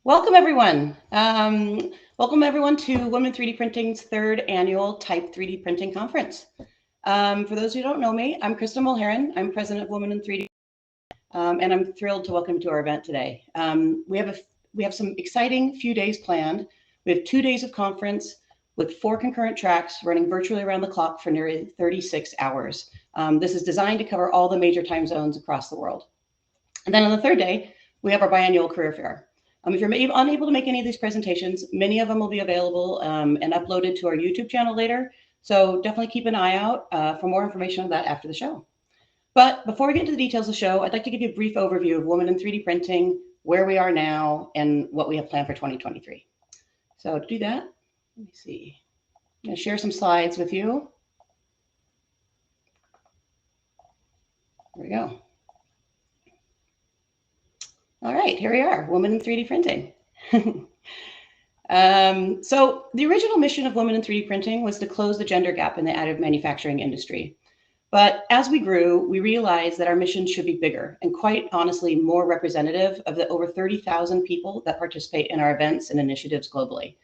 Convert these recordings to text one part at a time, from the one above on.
Welcome everyone. Welcome everyone to Women 3D Printing's third annual TIPE 3D Printing Conference. For those who don't know me, I'm Krista Mulheron. I'm president of Women in 3D, and I'm thrilled to welcome you to our event today. We have some exciting few days planned. We have 2 days of conference with 4 concurrent tracks running virtually around the clock for nearly 36 hours. This is designed to cover all the major time zones across the world. And then on the third day, we have our biannual career fair. If you're unable to make any of these presentations, many of them will be available and uploaded to our YouTube channel later. So definitely keep an eye out for more information on that after the show. But before we get into the details of the show, I'd like to give you a brief overview of Women in 3D Printing, where we are now, and what we have planned for 2023. So to do that, let me see. I'm going to share some slides with you. There we go. All right, here we are, Women in 3D Printing. So the original mission of Women in 3D Printing was to close the gender gap in the additive manufacturing industry. But as we grew, we realized that our mission should be bigger and quite honestly more representative of the over 30,000 people that participate in our events and initiatives globally.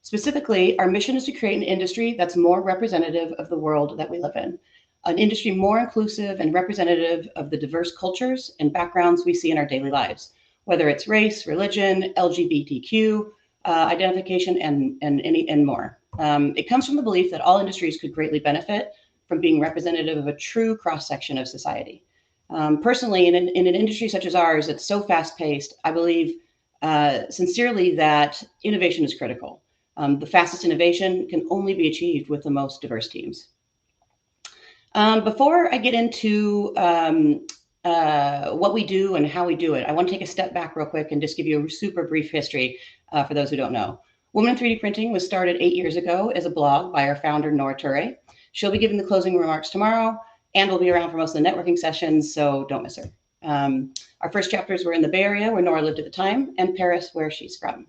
Specifically, our mission is to create an industry that's more representative of the world that we live in, an industry more inclusive and representative of the diverse cultures and backgrounds we see in our daily lives, whether it's race, religion, LGBTQ, identification, and more. It comes from the belief that all industries could greatly benefit from being representative of a true cross-section of society. Personally, in an industry such as ours, it's so fast-paced, I believe sincerely that innovation is critical. The fastest innovation can only be achieved with the most diverse teams. Before I get into what we do and how we do it, I want to take a step back real quick and just give you a super brief history for those who don't know. Women in 3D Printing was started 8 years ago as a blog by our founder, Nora Ture. She'll be giving the closing remarks tomorrow and will be around for most of the networking sessions, so don't miss her. Our first chapters were in the Bay Area, where Nora lived at the time, and Paris, where she's from.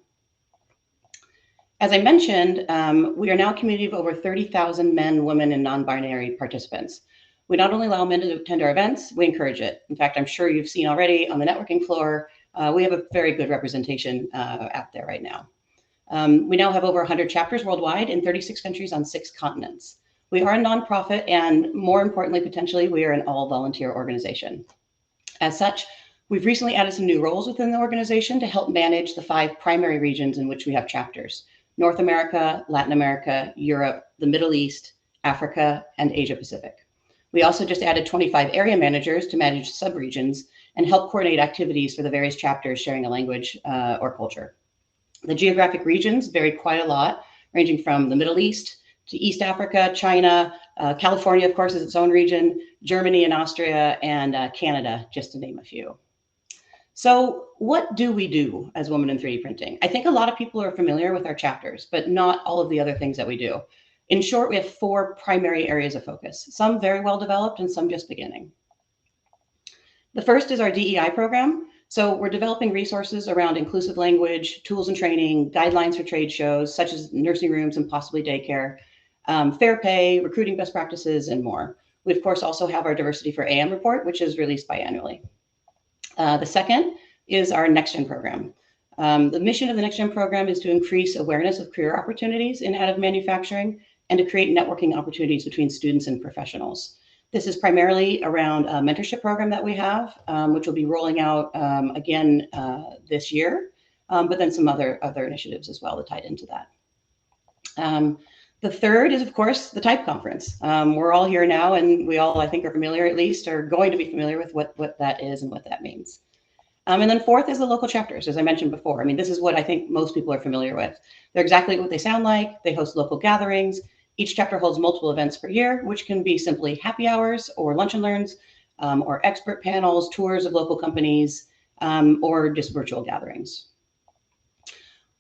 As I mentioned, we are now a community of over 30,000 men, women, and non-binary participants. We not only allow men to attend our events, we encourage it. In fact, I'm sure you've seen already on the networking floor, we have a very good representation out there right now. We now have over 100 chapters worldwide in 36 countries on 6 continents. We are a nonprofit, and more importantly, potentially, we are an all-volunteer organization. As such, we've recently added some new roles within the organization to help manage the 5 primary regions in which we have chapters: North America, Latin America, Europe, the Middle East, Africa, and Asia Pacific. We also just added 25 area managers to manage subregions and help coordinate activities for the various chapters sharing a language or culture. The geographic regions vary quite a lot, ranging from the Middle East to East Africa, China, California, of course, is its own region, Germany and Austria, and Canada, just to name a few. So what do we do as Women in 3D Printing? I think a lot of people are familiar with our chapters, but not all of the other things that we do. In short, we have 4 primary areas of focus, some very well developed and some just beginning. The first is our DEI program. So we're developing resources around inclusive language, tools and training, guidelines for trade shows, such as nursing rooms and possibly daycare, fair pay, recruiting best practices, and more. We, of course, also have our Diversity for AM report, which is released biannually. The second is our NextGen program. The mission of the NextGen program is to increase awareness of career opportunities in additive manufacturing and to create networking opportunities between students and professionals. This is primarily around a mentorship program that we have, which will be rolling out again this year, but then some other initiatives as well that tied into that. The third is, of course, the TIPE conference. We're all here now, and we all, I think, are familiar, at least, or going to be familiar with what that is and what that means. And then fourth is the local chapters, as I mentioned before. I mean, this is what I think most people are familiar with. They're exactly what they sound like. They host local gatherings. Each chapter holds multiple events per year, which can be simply happy hours or lunch and learns, or expert panels, tours of local companies, or just virtual gatherings.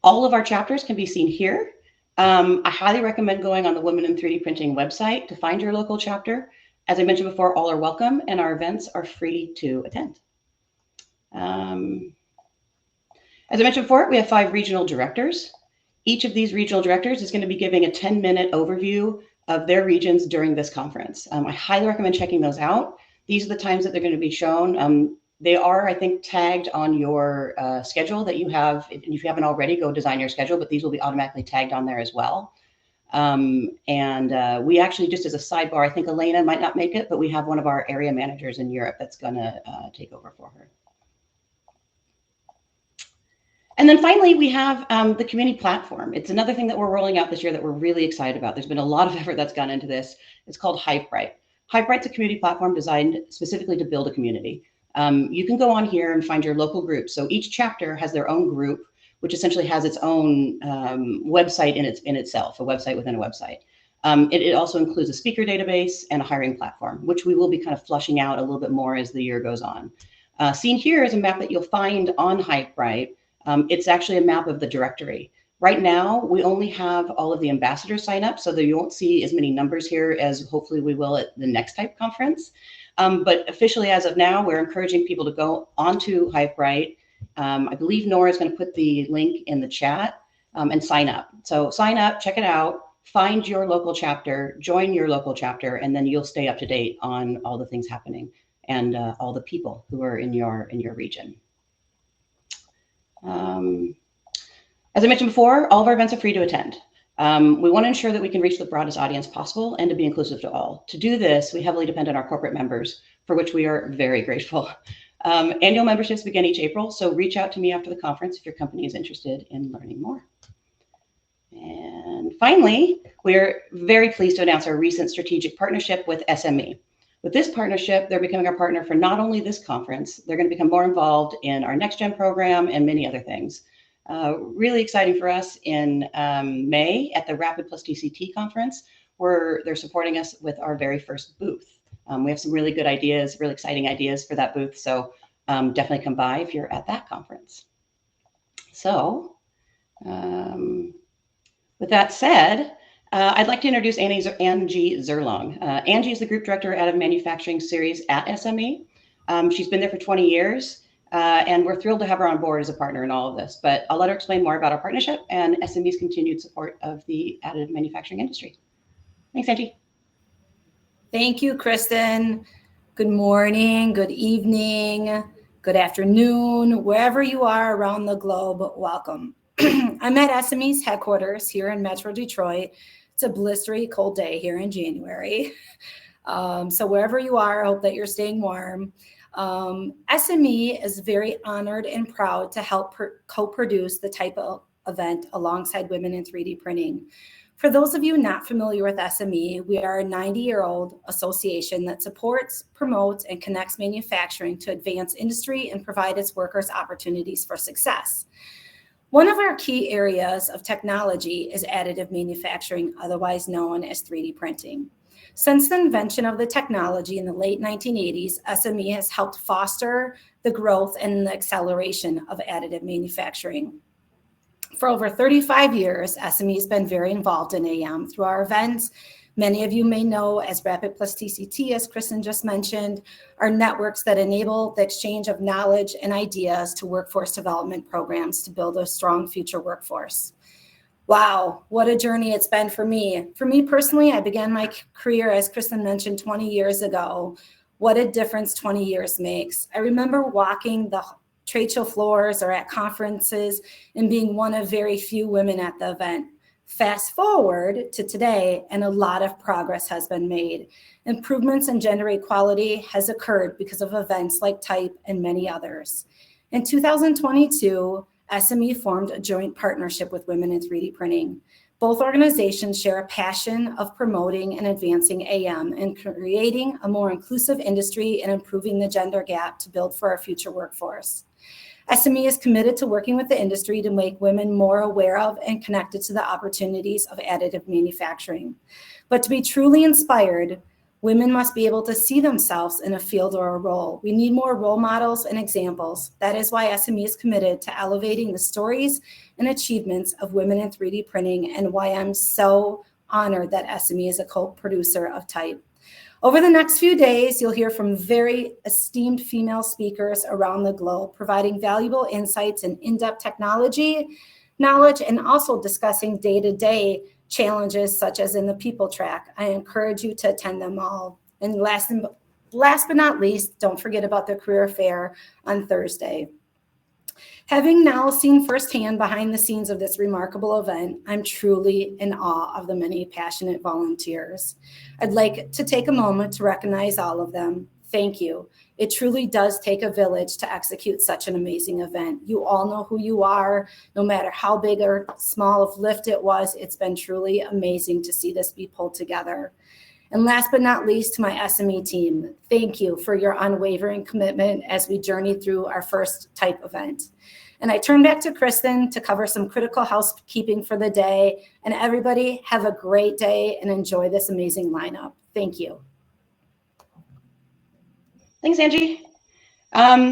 All of our chapters can be seen here. I highly recommend going on the Women in 3D Printing website to find your local chapter. As I mentioned before, all are welcome, and our events are free to attend. As I mentioned before, we have 5 regional directors. Each of these regional directors is going to be giving a 10-minute overview of their regions during this conference. I highly recommend checking those out. These are the times that they're going to be shown. They are, I think, tagged on your schedule that you have. If you haven't already, go design your schedule, but these will be automatically tagged on there as well. We actually, just as a sidebar, I think Elena might not make it, but we have one of our area managers in Europe that's going to take over for her. And then finally, we have the community platform. It's another thing that we're rolling out this year that we're really excited about. There's been a lot of effort that's gone into this. It's called HypeRight. HypeRight's a community platform designed specifically to build a community. You can go on here and find your local group. So each chapter has their own group, which essentially has its own website in itself, a website within a website. It also includes a speaker database and a hiring platform, which we will be kind of flushing out a little bit more as the year goes on. Seen here is a map that you'll find on HypeRight. It's actually a map of the directory. Right now, we only have all of the ambassadors sign up, so that you won't see as many numbers here as hopefully we will at the next TIPE conference. But officially, as of now, we're encouraging people to go onto HypeRight. I believe Nora is going to put the link in the chat and sign up. So sign up, check it out, find your local chapter, join your local chapter, and then you'll stay up to date on all the things happening and all the people who are in your region. As I mentioned before, all of our events are free to attend. We want to ensure that we can reach the broadest audience possible and to be inclusive to all. To do this, we heavily depend on our corporate members, for which we are very grateful. Annual memberships begin each April, so reach out to me after the conference if your company is interested in learning more. And finally, we're very pleased to announce our recent strategic partnership with SME. With this partnership, they're becoming our partner for not only this conference, they're going to become more involved in our Next Gen program and many other things. Really exciting for us in May at the Rapid Plus TCT conference, where they're supporting us with our very first booth. We have some really good ideas, really exciting ideas for that booth. So definitely come by if you're at that conference. So with that said, I'd like to introduce Angie Zerlong. Angie is the Group Director Additive Manufacturing Series at SME. She's been there for 20 years, and we're thrilled to have her on board as a partner in all of this. But I'll let her explain more about our partnership and SME's continued support of the additive manufacturing industry. Thanks, Angie. Thank you, Kristen. Good morning, good evening, good afternoon, wherever you are around the globe, welcome. I'm at SME's headquarters here in Metro Detroit. It's a blistery cold day here in January. So wherever you are, I hope that you're staying warm. SME is very honored and proud to help co-produce the TIPE event alongside Women in 3D Printing. For those of you not familiar with SME, we are a 90-year-old association that supports, promotes, and connects manufacturing to advance industry and provide its workers opportunities for success. One of our key areas of technology is additive manufacturing, otherwise known as 3D printing. Since the invention of the technology in the late 1980s, SME has helped foster the growth and the acceleration of additive manufacturing. For over 35 years, SME has been very involved in AM through our events. Many of you may know as Rapid Plus TCT, as Kristen just mentioned, are networks that enable the exchange of knowledge and ideas to workforce development programs to build a strong future workforce. Wow, what a journey it's been for me. For me personally, I began my career, as Kristen mentioned, 20 years ago. What a difference 20 years makes. I remember walking the trade show floors or at conferences and being one of very few women at the event. Fast forward to today, and a lot of progress has been made. Improvements in gender equality has occurred because of events like TIPE and many others. In 2022, SME formed a joint partnership with Women in 3D Printing. Both organizations share a passion of promoting and advancing AM and creating a more inclusive industry and improving the gender gap to build for our future workforce. SME is committed to working with the industry to make women more aware of and connected to the opportunities of additive manufacturing. But to be truly inspired, women must be able to see themselves in a field or a role. We need more role models and examples. That is why SME is committed to elevating the stories and achievements of women in 3D printing, and why I'm so honored that SME is a co-producer of TIPE. Over the next few days, you'll hear from very esteemed female speakers around the globe, providing valuable insights and in-depth technology knowledge, and also discussing day-to-day challenges such as in the people track. I encourage you to attend them all. And last last but not least, don't forget about the career fair on Thursday. Having now seen firsthand behind the scenes of this remarkable event, I'm truly in awe of the many passionate volunteers. I'd like to take a moment to recognize all of them. Thank you. It truly does take a village to execute such an amazing event. You all know who you are, no matter how big or small of lift it was. It's been truly amazing to see this be pulled together. And last but not least, to my SME team, thank you for your unwavering commitment as we journey through our first TIPE event. And I turn back to Kristen to cover some critical housekeeping for the day. And everybody have a great day and enjoy this amazing lineup. Thank you. Thanks, Angie.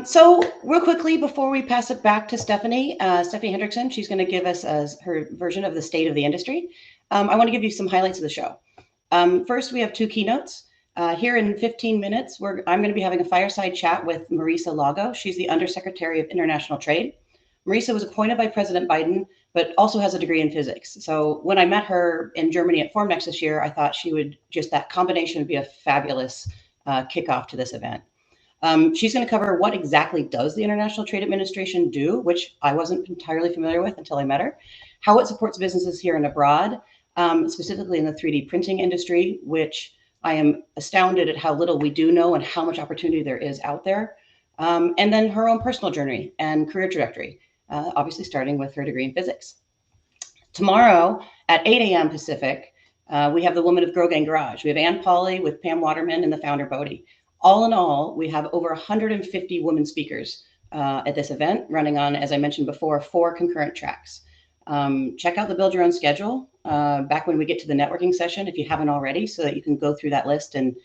So real quickly, before we pass it back to Stephanie Hendrickson, she's going to give us her version of the state of the industry. I want to give you some highlights of the show. First, we have two keynotes. Here in 15 minutes, I'm going to be having a fireside chat with Marisa Lago. She's the Undersecretary of International Trade. Marisa was appointed by President Biden, but also has a degree in physics. So when I met her in Germany at Formnext this year, I thought that combination would be a fabulous kickoff to this event. She's going to cover what exactly does the International Trade Administration do, which I wasn't entirely familiar with until I met her, how it supports businesses here and abroad, specifically in the 3D printing industry, which I am astounded at how little we do know and how much opportunity there is out there. And then her own personal journey and career trajectory, obviously starting with her degree in physics. Tomorrow at 8 a.m. Pacific, we have the Women of Grow Gang Garage. We have Ann Pauley with Pam Waterman and the founder Bodie. All in all, we have over 150 women speakers at this event, running on, as I mentioned before, 4 concurrent tracks. Check out the Build Your Own Schedule back when we get to the networking session, if you haven't already, so that you can go through that list and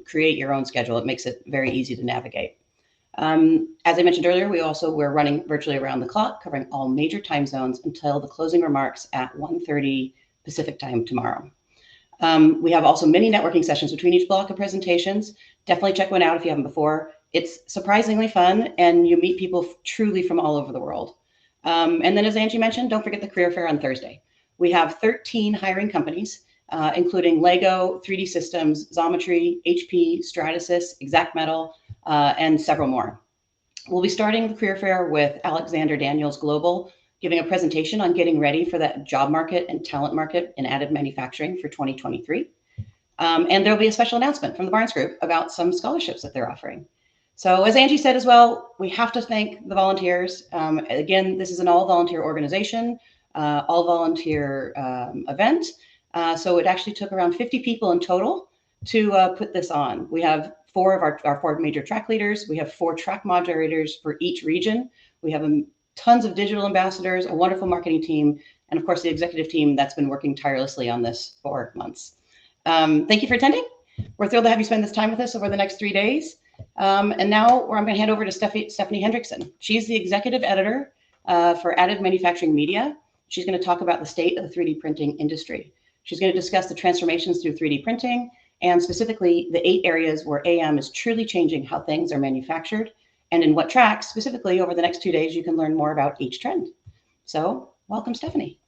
create your own schedule. It makes it very easy to navigate. As I mentioned earlier, we're running virtually around the clock, covering all major time zones until the closing remarks at 1:30 Pacific time tomorrow. We have also many networking sessions between each block of presentations. Definitely check one out if you haven't before. It's surprisingly fun, and you meet people truly from all over the world. And then, as Angie mentioned, don't forget the career fair on Thursday. We have 13 hiring companies, including Lego, 3D Systems, Xometry, HP, Stratasys, Exact Metal, and several more. We'll be starting the career fair with Alexander Daniels Global, giving a presentation on getting ready for that job market and talent market in additive manufacturing for 2023. And there'll be a special announcement from the Barnes Group about some scholarships that they're offering. So as Angie said as well, we have to thank the volunteers. Again, this is an all-volunteer organization, all-volunteer event. So it actually took around 50 people in total to put this on. We have 4 of our 4 major track leaders. We have 4 track moderators for each region. We have tons of digital ambassadors, a wonderful marketing team, and of course the executive team that's been working tirelessly on this for months. Thank you for attending. We're thrilled to have you spend this time with us over the next 3 days. And now I'm going to hand over to Stephanie Hendrickson. She's the executive editor for Additive Manufacturing Media. She's going to talk about the state of the 3D printing industry. She's going to discuss the transformations through 3D printing, and specifically the 8 areas where AM is truly changing how things are manufactured, and in what tracks, specifically over the next 2 days, you can learn more about each trend. So welcome, Stephanie.